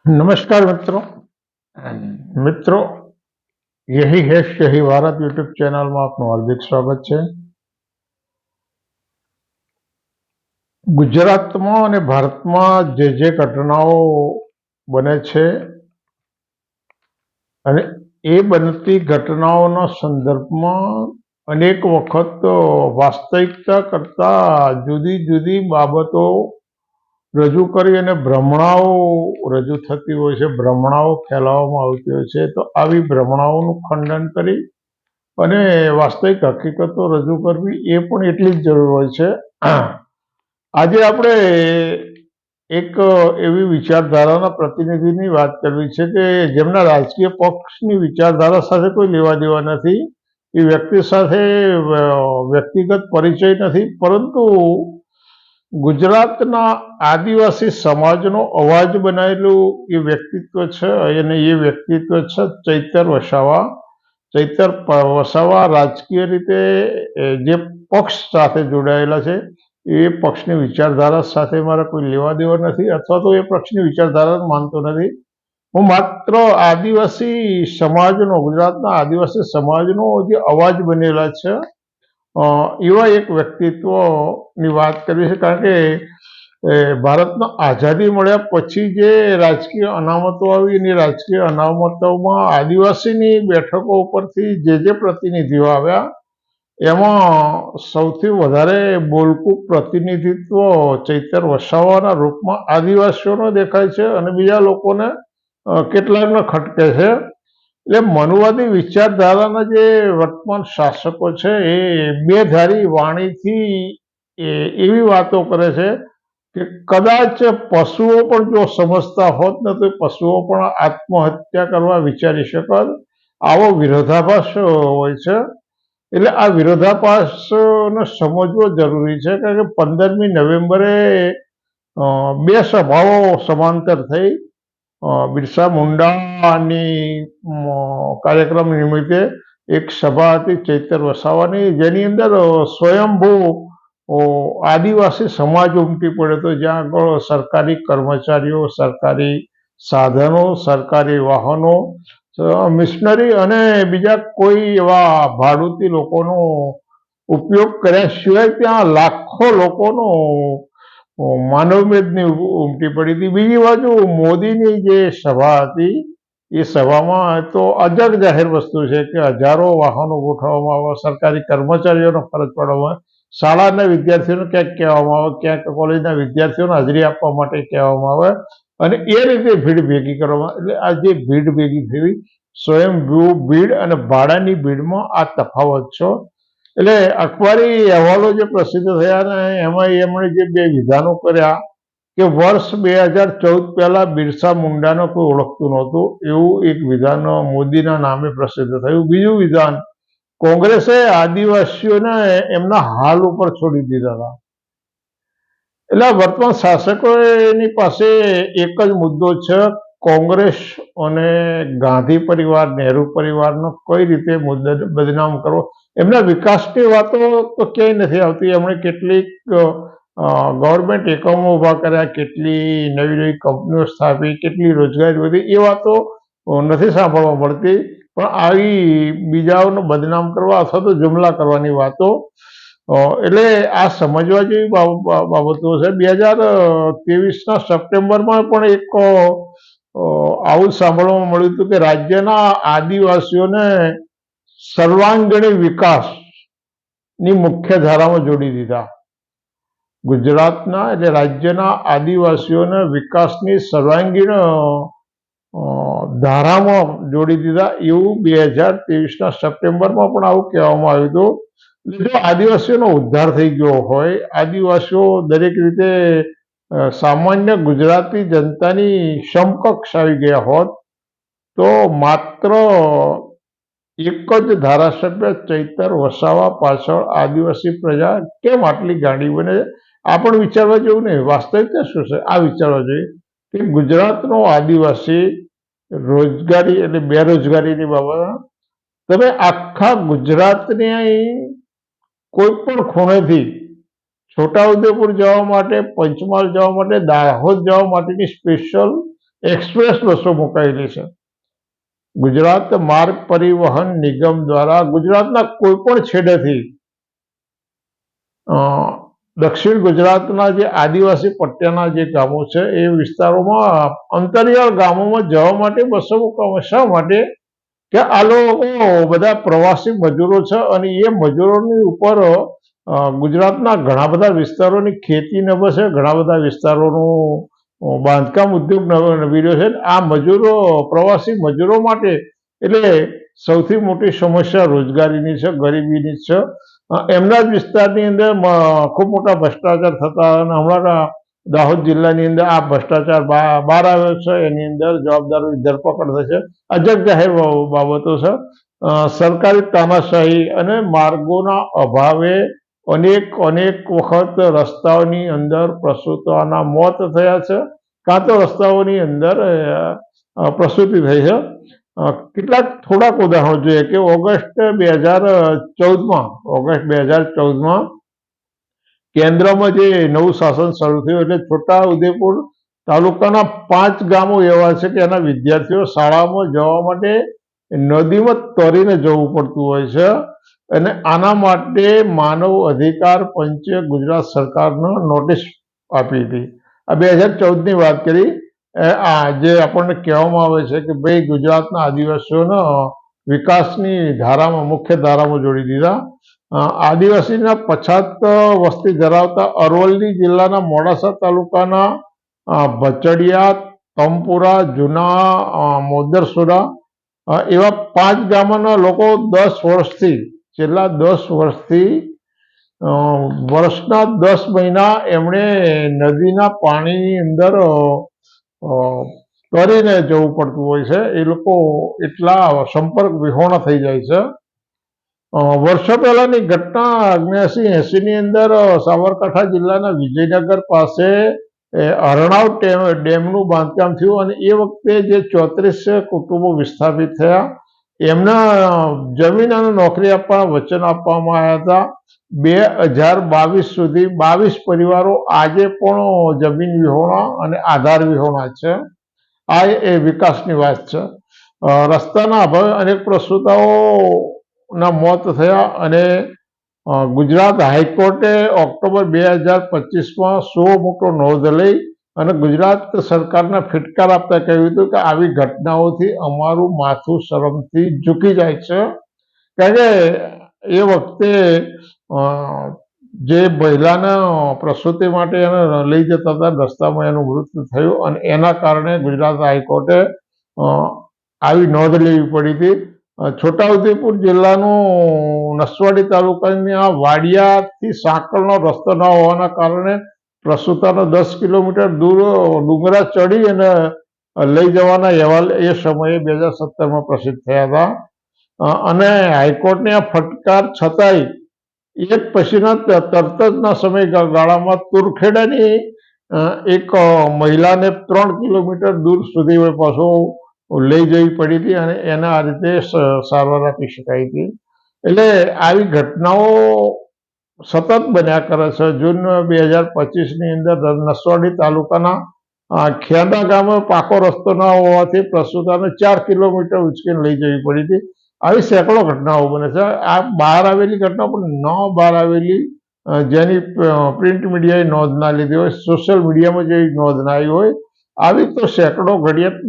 नमस्कार मित्रों। मित्रों, यही है सही भारत यूट्यूब चैनल में आपનું હાર્દિક સ્વાગત છે। ગુજરાતમાં અને ભારતમાં જે ઘટનાઓ બને છે અને એ બનતી ઘટનાઓના સંદર્ભમાં અનેક વખત વાસ્તવિકતા કરતા જુદી જુદી બાબતો રજૂ કરી અને ભ્રમણાઓ રજૂ થતી હોય છે, ભ્રમણાઓ ફેલાવવામાં આવતી હોય છે। તો આવી ભ્રમણાઓનું ખંડન કરી અને વાસ્તવિક હકીકતો રજૂ કરવી એ પણ એટલી જ જરૂર હોય છે। આજે આપણે એક એવી વિચારધારાના પ્રતિનિધિની વાત કરવી છે કે જેમના રાજકીય પક્ષની વિચારધારા સાથે કોઈ લેવા દેવા નથી, એ વ્યક્તિ સાથે વ્યક્તિગત પરિચય નથી, પરંતુ ગુજરાતના આદિવાસી સમાજનો અવાજ બનાવેલું એ વ્યક્તિત્વ છે અને એ વ્યક્તિત્વ છે ચૈતર વસાવા। ચૈતર વસાવા રાજકીય રીતે જે પક્ષ સાથે જોડાયેલા છે એ પક્ષની વિચારધારા સાથે મારા કોઈ લેવા દેવા નથી, અથવા તો એ પક્ષની વિચારધારા માનતો નથી। હું માત્ર આદિવાસી સમાજનો, ગુજરાતના આદિવાસી સમાજનો જે અવાજ બનેલા છે એવા એક વ્યક્તિત્વની વાત કરવી છે। કારણ કે ભારતનો આઝાદી મળ્યા પછી જે રાજકીય અનામતો આવી અને રાજકીય અનામતોમાં આદિવાસીની બેઠકો ઉપરથી જે પ્રતિનિધિઓ આવ્યા એમાં સૌથી વધારે બોલકું પ્રતિનિધિત્વ ચૈતર વસાવાના રૂપમાં આદિવાસીઓનો દેખાય છે અને બીજા લોકોને કેટલાકને ખટકે છે। એટલે મનુવાદી વિચારધારાના જે વર્તમાન શાસકો છે એ બેધારી વાણીથી એવી વાતો કરે છે કે કદાચ પશુઓ પણ જો સમજતા હોત ને તો પશુઓ પણ આત્મહત્યા કરવા વિચારી શકત। આવો વિરોધાભાસ હોય છે। એટલે આ વિરોધાભાસને સમજવો જરૂરી છે, કારણ કે 15મી નવેમ્બરે બે સભાઓ સમાંતર થઈ। બિરસા મુંડાની કાર્યક્રમ નિમિત્તે એક સભા હતી ચૈતર વસાવાની, જેની અંદર સ્વયંભૂ આદિવાસી સમાજ ઉમટી પડ્યો હતો, જ્યાં આગળ સરકારી કર્મચારીઓ, સરકારી સાધનો, સરકારી વાહનો, મિશનરી અને બીજા કોઈ એવા ભાડુતી લોકોનો ઉપયોગ કર્યા સિવાય ત્યાં લાખો લોકોનો માનવમેદની ઉમટી પડી હતી। બીજી બાજુ મોદીની જે સભા હતી એ સભામાં તો અજગ જાહેર વસ્તુ છે કે હજારો વાહનો ગોઠવવામાં આવે, સરકારી કર્મચારીઓનો ફરજ પાડવામાં આવે, શાળાના વિદ્યાર્થીઓને ક્યાંક કહેવામાં આવે, ક્યાંક કોલેજના વિદ્યાર્થીઓને હાજરી આપવા માટે કહેવામાં આવે અને એ રીતે ભીડ ભેગી કરવામાં। એટલે આ જે ભીડ ભેગી થઈ, સ્વયંભૂ ભીડ અને ભાડાની ભીડમાં આ તફાવત છે। એટલે અખબારી અહેવાલો જે પ્રસિદ્ધ થયા ને એમાં એમણે જે બે વિધાનો કર્યા કે વર્ષ 2014 પહેલા બિરસા મુંડાને કોઈ ઓળખતું નહોતું, એવું એક વિધાન મોદીના નામે પ્રસિદ્ધ થયું। બીજું વિધાન, કોંગ્રેસે આદિવાસીઓને એમના હાલ ઉપર છોડી દીધા હતા। એટલે વર્તમાન શાસકોની પાસે એક જ મુદ્દો છે, કોંગ્રેસ અને ગાંધી પરિવાર, નહેરુ પરિવારનો કઈ રીતે બદનામ કરવો। એમના વિકાસની વાતો તો ક્યાંય નથી આવતી। એમણે કેટલીક ગવર્મેન્ટ એકમો ઊભા કર્યા, કેટલી નવી નવી કંપનીઓ સ્થાપી, કેટલી રોજગારી વધી, એ વાતો નથી સાંભળવા મળતી। પણ આવી બીજાઓને બદનામ કરવા અથવા તો જુમલા કરવાની વાતો, એટલે આ સમજવા જેવી બાબતો છે। 2023ના સપ્ટેમ્બરમાં પણ એક આવું સાંભળવા મળ્યું હતું કે રાજ્યના આદિવાસીઓને સર્વાંગીણ વિકાસની મુખ્ય ધારામાં જોડી દીધા। ગુજરાતના એટલે રાજ્યના આદિવાસીઓને વિકાસની સર્વાંગીણ ધારામાં જોડી દીધા, એવું 2023ના સપ્ટેમ્બરમાં પણ આવું કહેવામાં આવ્યું હતું। જો આદિવાસીઓનો ઉદ્ધાર થઈ ગયો હોય, આદિવાસીઓ દરેક રીતે સામાન્ય ગુજરાતી જનતાની સમકક્ષ આવી ગયા હોત, તો માત્ર એક જ ધારાસભ્ય ચૈતર વસાવા પાછળ આદિવાસી પ્રજા કેમ આટલી ગાંડી બને? આ પણ વિચારવા જેવું નહીં। વાસ્તવિકતા શું છે આ વિચારવા જોઈએ કે ગુજરાતનો આદિવાસી રોજગારી એટલે બેરોજગારીની બાબત, તમે આખા ગુજરાતની કોઈ પણ ખૂણેથી છોટાઉદેપુર જવા માટે, પંચમહાલ જવા માટે, દાહોદ જવા માટેની સ્પેશિયલ એક્સપ્રેસ બસો મુકાયેલી છે. ગુજરાત માર્ગ પરિવહન નિગમ દ્વારા ગુજરાતના કોઈ પણ છેડેથી દક્ષિણ ગુજરાતના જે આદિવાસી પટ્ટાના જે ગામો છે એ વિસ્તારોમાં અંતરિયાળ ગામોમાં જવા માટે બસો મૂકવામાં શા માટે કે આ લોકો બધા પ્રવાસી મજૂરો છે અને એ મજૂરોની ઉપર ગુજરાતના ઘણા બધા વિસ્તારોની ખેતી નભે છે, ઘણા બધા વિસ્તારોનું બાંધકામ ઉદ્યોગ નવી રહ્યો છે. આ મજૂરો પ્રવાસી મજૂરો માટે એટલે સૌથી મોટી સમસ્યા રોજગારીની છે, ગરીબીની છે. એમના જ વિસ્તારની અંદર ખૂબ મોટા ભ્રષ્ટાચાર થતા અને હમણાં દાહોદ જિલ્લાની અંદર આ ભ્રષ્ટાચાર બહાર આવ્યો છે. એની અંદર જવાબદારોની ધરપકડ થશે. અજગ જાહેર બાબતો છે. સરકારી તાનાશાહી અને માર્ગોના અભાવે અનેક વખત રસ્તાઓની અંદર પ્રસૂતાના મોત થયા છે, કાં તો રસ્તાઓની અંદર પ્રસૂતિ થઈ છે. કેટલાક થોડાક ઉદાહરણો જોઈએ કે ઓગસ્ટ 2014માં કેન્દ્રમાં જે નવું શાસન શરૂ થયું એટલે છોટાઉદેપુર તાલુકાના 5 ગામો એવા છે કે એના વિદ્યાર્થીઓ શાળામાં જવા માટે નદીમાં તરીને જવું પડતું હોય છે. અને આના માટે માનવ અધિકાર પંચે ગુજરાત સરકારને નોટિસ આપી હતી. આ 2014ની વાત કરી. આ જે આપણને કહેવામાં આવે છે કે ભાઈ ગુજરાતના આદિવાસીઓને વિકાસની ધારામાં મુખ્ય ધારામાં જોડી દીધા. આદિવાસીના પછાત વસ્તી ધરાવતા અરવલ્લી જિલ્લાના મોડાસા તાલુકાના ભચડિયા, તમપુરા, જૂના મોદરસુરા એવા 5 ગામોના લોકો છેલ્લા 10 વર્ષથી વર્ષના 10 મહિના એમણે નદીના પાણીની અંદર તરીને જવું પડતું હોય છે. એ લોકો એટલા સંપર્ક વિહોણા થઈ જાય છે. વર્ષો પહેલાની ઘટના 79-80ની અંદર સાબરકાંઠા જિલ્લાના વિજયનગર પાસે હરણાવ ડેમનું બાંધકામ થયું અને એ વખતે જે 34 કુટુંબો વિસ્થાપિત થયા એમના જમીન અને નોકરી આપવાના વચન આપવામાં આવ્યા હતા. 2022 સુધી 22 પરિવારો આજે પણ જમીન વિહોણા અને આધાર વિહોણા છે. આ એ વિકાસની વાત છે. રસ્તાના અભાવે અનેક પ્રસૂતાઓના મોત થયા અને ગુજરાત હાઈકોર્ટે ઓક્ટોબર 2025માં મોટો નોંધ લઈ અને ગુજરાત સરકારને ફટકાર આપતા કહ્યું હતું કે આવી ઘટનાઓથી અમારું માથું શરમથી ઝૂકી જાય છે. કારણ કે એ વખતે જે મહિલાને પ્રસૂતિ માટે એને લઈ જતા હતા રસ્તામાં એનું મૃત્યુ થયું અને એના કારણે ગુજરાત હાઈકોર્ટે આવી નોંધ લેવી પડી હતી. છોટાઉદેપુર જિલ્લાનું નસવાડી તાલુકાની આ વાડિયાથી સાંકળનો રસ્તો ન હોવાના કારણે પ્રસૂતાને 10 કિલોમીટર દૂર ડુંગરા ચડી અને લઈ જવાના અહેવાલ એ સમયે 2017માં પ્રસિદ્ધ થયા હતા. અને હાઈકોર્ટને આ ફટકાર છતાંય એક પછીના તરત જના સમયગાળામાં તુરખેડાની એક મહિલાને 3 કિલોમીટર દૂર સુધી પાછો લઈ જવી પડી હતી અને એને આ રીતે સારવાર આપી શકાઈ હતી. એટલે આવી ઘટનાઓ સતત બન્યા કરે છે. જૂન 2025ની અંદર નસવાડી તાલુકાના ખેંદા ગામે પાકો રસ્તો ન હોવાથી પ્રસૂતાને 4 કિલોમીટર ઉંચકીને લઈ જવી પડી હતી. આવી સેંકડો ઘટનાઓ બને છે. આ બહાર આવેલી ઘટના પણ ન બહાર આવેલી જેની પ્રિન્ટ મીડિયાએ નોંધ ના લીધી હોય, સોશિયલ મીડિયામાં જે નોંધ ના આવી હોય, આવી તો સેંકડો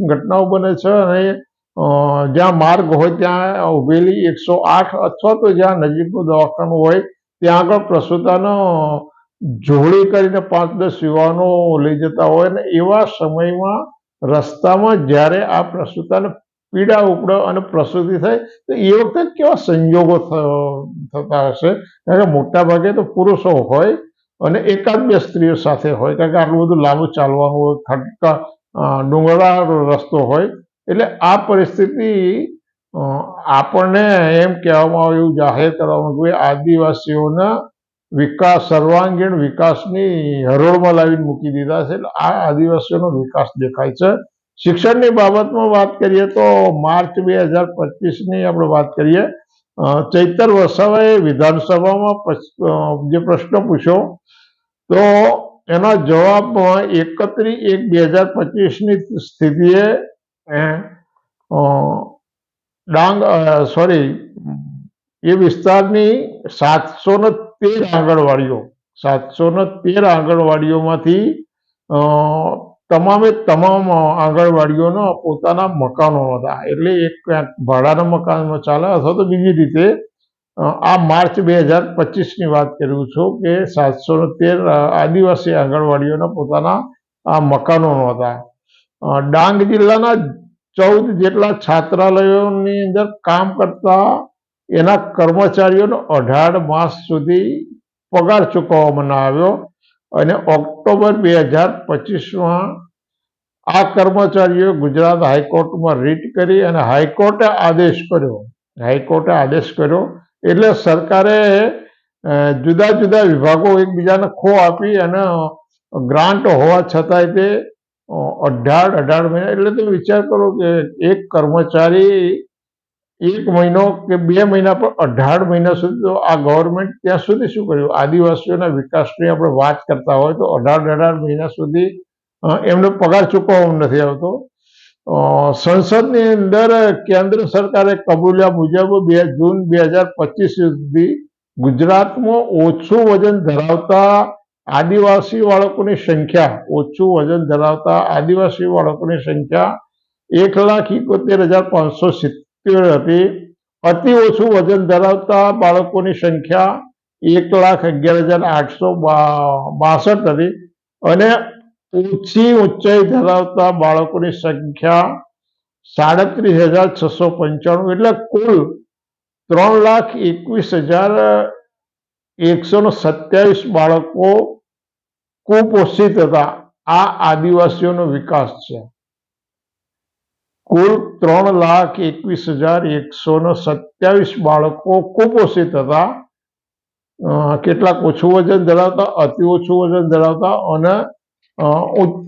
ઘટનાઓ બને છે. અને જ્યાં માર્ગ હોય ત્યાં ઉભેલી 108 અથવા તો જ્યાં નજીકનું દવાખાનું હોય ત્યાં આગળ પ્રસૂતાનો જોડી કરીને 5-10 યુવાનો લઈ જતા હોય ને એવા સમયમાં રસ્તામાં જ્યારે આ પ્રસૂતાને પીડા ઉપડે અને પ્રસૂતિ થાય તો એ વખતે કેવા સંજોગો થતા હશે. કારણ કે મોટા ભાગે તો પુરુષો હોય અને 1-2 સ્ત્રીઓ સાથે હોય, કારણ કે આટલું બધું લાંબુ ચાલવાનું હોય, ડુંગરાળ રસ્તો હોય. એટલે આ પરિસ્થિતિ આપણને એમ કહેવામાં આવે, એવું જાહેર કરવામાં આવે આદિવાસીઓના સર્વાંગીણ વિકાસની હરોળમાં લાવીને મૂકી દીધા છે. એટલે આ આદિવાસીઓનો વિકાસ દેખાય છે. શિક્ષણની બાબતમાં વાત કરીએ તો માર્ચ 2025ની આપણે વાત કરીએ. ચૈતર વસાવાએ વિધાનસભામાં જે પ્રશ્ન પૂછ્યો તો એના જવાબમાં 31/1/2025ની સ્થિતિએ ડાંગ એ વિસ્તારની 713 આંગણવાડીઓમાંથી તમામે તમામ આંગણવાડીઓના પોતાના મકાનો હતા. એટલે એક ક્યાંક ભાડાના મકાનમાં ચાલે અથવા તો બીજી રીતે આ માર્ચ 2025ની વાત કરું છું કે 713 આદિવાસી આંગણવાડીઓના પોતાના આ મકાનો હતા. ડાંગ જિલ્લાના 14 જેટલા છાત્રાલયોની અંદર કામ કરતા એના કર્મચારીઓનો 18 માસ સુધી પગાર ચૂકવવામાં ન આવ્યો અને ઓક્ટોબર 2025માં આ કર્મચારીઓ ગુજરાત હાઈકોર્ટમાં રીટ કરી અને હાઈકોર્ટે આદેશ કર્યો. એટલે સરકારે જુદા જુદા વિભાગો એકબીજાને ખો આપી અને ગ્રાન્ટ હોવા છતાંય તે 18 મહિના, એટલે તમે વિચાર કરો કે એક કર્મચારી 1 મહિનો કે 2 મહિના પર 18 મહિના સુધી, તો આ ગવર્મેન્ટ ત્યાં સુધી શું કર્યું? આદિવાસીઓના વિકાસની આપણે વાત કરતા હોય તો 18 મહિના સુધી એમનો પગાર ચૂકવવામાં નથી આવતો. સંસદની અંદર કેન્દ્ર સરકારે કબૂલ્યા મુજબ જૂન 2025 સુધી ગુજરાતમાં ઓછું વજન ધરાવતા આદિવાસી બાળકોની સંખ્યા 1,71,570 હતી. અતિ ઓછું વજન ધરાવતા બાળકોની સંખ્યા 1,11,862 હતી અને ઓછી ઊંચાઈ ધરાવતા બાળકોની સંખ્યા 37,695. એટલે કુલ 3,21,127 બાળકો કુપોષિત હતા. આ આદિવાસીઓનો વિકાસ છે. કુલ 3,21,127 બાળકો કુપોષિત હતા. કેટલાક ઓછું વજન ધરાવતા, અતિ ઓછું વજન ધરાવતા અને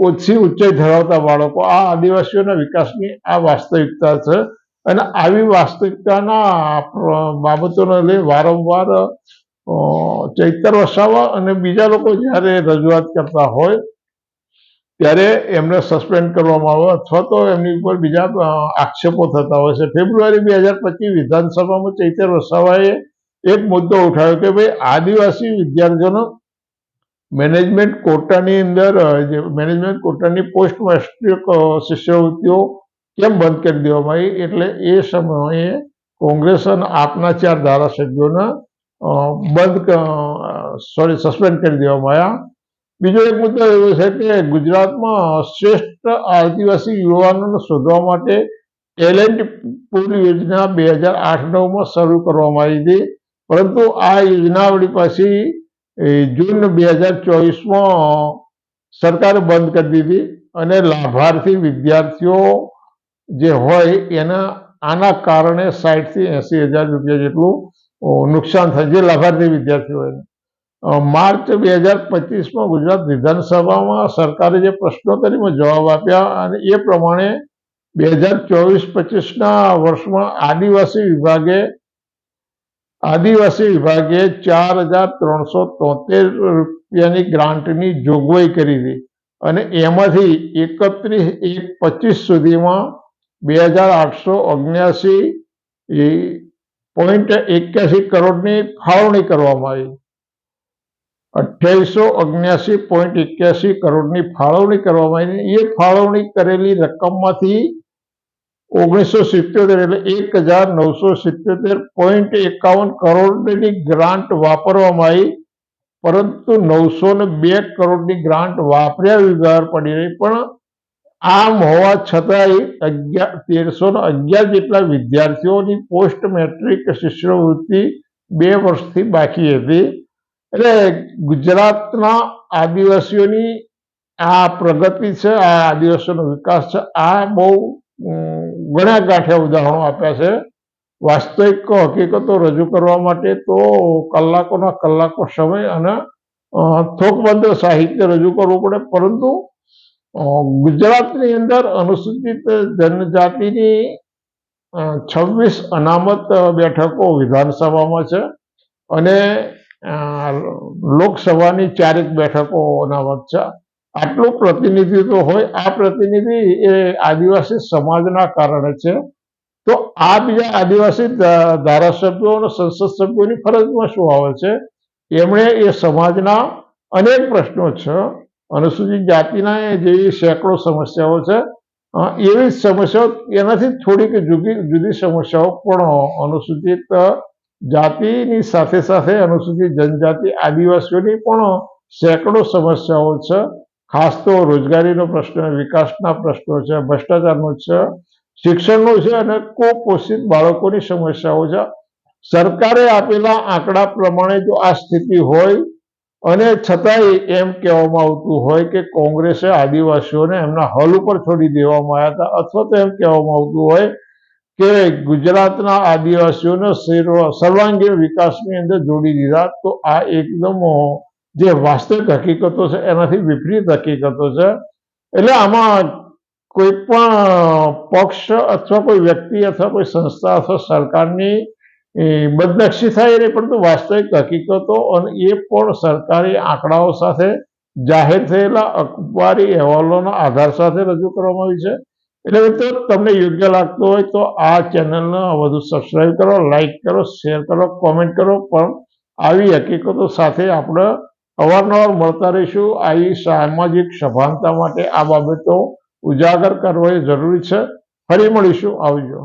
ઓછી ઊંચાઈ ધરાવતા બાળકો. આ આદિવાસીઓના વિકાસની આ વાસ્તવિકતા છે. અને આવી વાસ્તવિકતાના બાબતોને લઈ વારંવાર ચૈતર વસાવા અને બીજા લોકો જ્યારે રજૂઆત કરતા હોય ત્યારે એમને સસ્પેન્ડ કરવામાં આવે અથવા તો એમની ઉપર બીજા આક્ષેપો થતા હોય છે. ફેબ્રુઆરી 2025 વિધાનસભામાં ચૈતર વસાવાએ એક મુદ્દો ઉઠાવ્યો કે ભાઈ આદિવાસી વિદ્યાર્થીઓનો મેનેજમેન્ટ કોટાની અંદર મેનેજમેન્ટ કોટાની પોસ્ટ મેટ્રિક શિષ્યવૃત્તિઓ કેમ બંધ કરી દેવામાં આવી? એટલે એ સમયે કોંગ્રેસ અને આપના 4 ધારાસભ્યોને સસ્પેન્ડ કરી દેવામાં આવ્યા. બીજો એક મુદ્દો એવો છે કે ગુજરાતમાં શ્રેષ્ઠ આદિવાસી યુવાનોને શોધવા માટે ટેલેન્ટ પૂલ યોજના 2008-9માં શરૂ કરવામાં આવી હતી, પરંતુ આ યોજના વળી પાછી જૂન 2024માં સરકારે બંધ કરી દીધી અને લાભાર્થી વિદ્યાર્થીઓ જે હોય એના આના કારણે 60,000 થી 80,000 રૂપિયા જેટલું નુકસાન થાય, જે લાભાર્થી વિદ્યાર્થીઓ હોય. માર્ચ 2025માં ગુજરાત વિધાનસભામાં સરકારે જે પ્રશ્નોત્તરીમાં જવાબ આપ્યા અને એ પ્રમાણે 2024-25ના વર્ષમાં આદિવાસી વિભાગે 4,373 રૂપિયાની ગ્રાન્ટની જોગવાઈ કરી હતી અને એમાંથી 31/1/25 સુધીમાં 2,879.81 કરોડની ફાળવણી કરવામાં આવી. 2,879.81 કરોડની ફાળવણી કરવામાં આવી. એ ફાળવણી કરેલી રકમમાંથી 1977 એટલે 1,977.51 કરોડની ગ્રાન્ટ વાપરવામાં આવી, પરંતુ 902 કરોડની ગ્રાન્ટ વાપર્યા વગર પડી રહી. પણ આમ હોવા છતાંય 1,311 જેટલા વિદ્યાર્થીઓની પોસ્ટ મેટ્રિક શિષ્યવૃત્તિ 2 વર્ષથી બાકી હતી. એટલે ગુજરાતના આદિવાસીઓની આ પ્રગતિ છે, આ આદિવાસીઓનો વિકાસ છે. આ બહુ ઘણા ગાંઠિયા ઉદાહરણો આપ્યા છે. વાસ્તવિક હકીકતો રજૂ કરવા માટે તો કલાકોના કલાકો સમય અને થોકબંધ સાહિત્ય રજૂ કરવું પડે, પરંતુ ગુજરાતની અંદર અનુસૂચિત જનજાતિની 26 અનામત બેઠકો વિધાનસભામાં છે અને લોકસભાની 4 બેઠકોના વચ્ચે આટલું પ્રતિનિધિત્વ હોય. આ પ્રતિનિધિ એ આદિવાસી સમાજના કારણે છે. તો આ બીજા આદિવાસી ધારાસભ્યો અને સંસદ સભ્યોની ફરજમાં શું આવે છે? એમણે એ સમાજના અનેક પ્રશ્નો છે, અનુસૂચિત જાતિના જેવી સેંકડો સમસ્યાઓ છે, એવી સમસ્યાઓ એનાથી થોડીક જુદી સમસ્યાઓ પણ અનુસૂચિત જાતિની સાથે સાથે અનુસૂચિત જનજાતિ આદિવાસીઓની પણ સેંકડો સમસ્યાઓ છે. ખાસ તો રોજગારીનો પ્રશ્ન, વિકાસના પ્રશ્નો છે, ભ્રષ્ટાચારનો છે, શિક્ષણનો છે અને કુપોષિત બાળકોની સમસ્યાઓ છે. સરકારે આપેલા આંકડા પ્રમાણે જો આ સ્થિતિ હોય અને છતાંય એમ કહેવામાં આવતું હોય કે કોંગ્રેસે આદિવાસીઓને એમના હલ ઉપર છોડી દેવામાં આવ્યા હતા, અથવા તો એમ કહેવામાં આવતું હોય કે ગુજરાતના આદિવાસીઓને સર્વાંગીણ વિકાસની અંદર જોડી દીધા, તો આ એકદમ જે વાસ્તવિક હકીકતો છે એનાથી વિપરીત હકીકતો છે. એટલે આમાં કોઈ પણ પક્ષ અથવા કોઈ વ્યક્તિ અથવા કોઈ સંસ્થા અથવા સરકારની બદનક્ષી થાય નહીં, પરંતુ વાસ્તવિક હકીકતો અને એ પણ સરકારી આંકડાઓ સાથે જાહેર થયેલા અખબારી અહેવાલોના આધાર સાથે રજૂ કરવામાં આવી છે. એટલે મિત્રો, તમને યોગ્ય લાગતું હોય તો આ ચેનલને વધુ સબસ્ક્રાઈબ કરો, લાઈક કરો, શેર કરો, કોમેન્ટ કરો. પણ આવી હકીકતો સાથે આપણે અવારનવાર મળતા રહીશું. આવી સામાજિક સભાનતા માટે આ બાબતો ઉજાગર કરવી જરૂરી છે. ફરી મળીશું. આવજો.